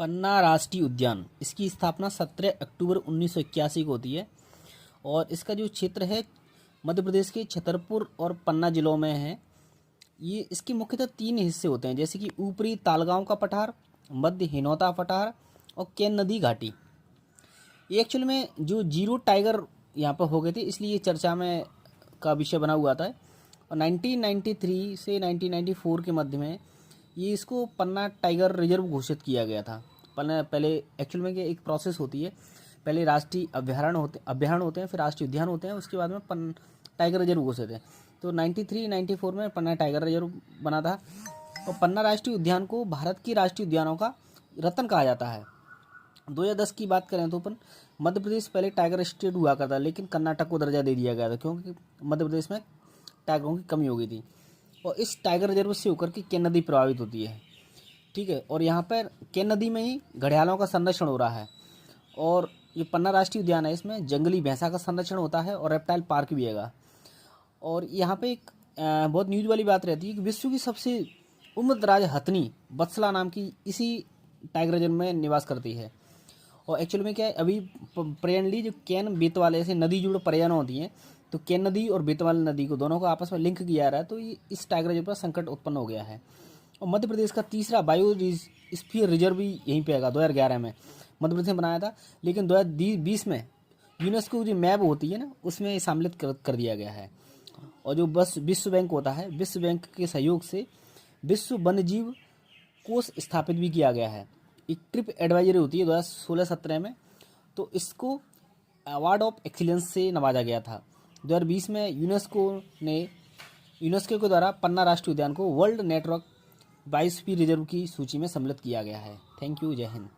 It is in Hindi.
पन्ना राष्ट्रीय उद्यान, इसकी स्थापना 17 अक्टूबर 1981 को होती है और इसका जो क्षेत्र है मध्य प्रदेश के छतरपुर और पन्ना जिलों में है। ये इसके मुख्यतः तीन हिस्से होते हैं, जैसे कि ऊपरी तालगांव का पठार, मध्य हिनौता पठार और केन नदी घाटी। ये एक्चुअल में जो जीरो टाइगर यहाँ पर हो गए थे, इसलिए ये चर्चा में का विषय बना हुआ था। और 1993 से 1994 के मध्य में ये इसको पन्ना टाइगर रिजर्व घोषित किया गया था। पहले एक्चुअल में ये एक प्रोसेस होती है, पहले राष्ट्रीय अभ्यारण्य होते हैं, फिर राष्ट्रीय उद्यान होते हैं, उसके बाद में टाइगर रिजर्व घोषित है। तो 93-94 में पन्ना टाइगर रिजर्व बना था। और पन्ना राष्ट्रीय उद्यान को भारत की राष्ट्रीय उद्यानों का रत्न कहा जाता है। 2010 की बात करें तो अपन मध्य प्रदेश पहले टाइगर स्टेट हुआ करता, लेकिन कर्नाटक को दर्जा दे दिया गया था क्योंकि मध्य प्रदेश में टाइगरों की कमी हो गई थी। और इस टाइगर रिजर्व से होकर के केन नदी प्रभावित होती है, ठीक है। और यहाँ पर केन नदी में ही घड़ियालों का संरक्षण हो रहा है। और ये पन्ना राष्ट्रीय उद्यान है, इसमें जंगली भैंसा का संरक्षण होता है और रेप्टाइल पार्क भी है। और यहाँ पे एक बहुत न्यूज़ वाली बात रहती है कि विश्व की सबसे उम्रदराज हथनी बत्सला नाम की इसी टाइगर रिजर्व में निवास करती है। और एक्चुअली में क्या है, अभी प्रेजेंटली जो केन बेतवा ऐसे नदी जुड़ परियोजना होती हैं, तो केन नदी और बेतवा नदी को दोनों को आपस में लिंक किया जा रहा है, तो ये इस टाइगर रिजर्व पर संकट उत्पन्न हो गया है। और मध्य प्रदेश का तीसरा बायोस्फीयर रिजर्व भी यहीं पे आएगा। 2011 में मध्य प्रदेश ने बनाया था, लेकिन 2020 में यूनेस्को जो मैप होती है ना, उसमें सम्मिलित कर दिया गया है। और जो बस विश्व बैंक होता है, विश्व बैंक के सहयोग से विश्व वन्यजीव कोष स्थापित भी किया गया है। एक ट्रिप एडवाइजरी होती है 2016-17 में, तो इसको अवार्ड ऑफ एक्सीलेंस से नवाजा गया था। 2020 में यूनेस्को के द्वारा पन्ना राष्ट्रीय उद्यान को वर्ल्ड नेटवर्क बायोस्फीयर रिजर्व की सूची में सम्मिलित किया गया है। थैंक यू, जय हिंद।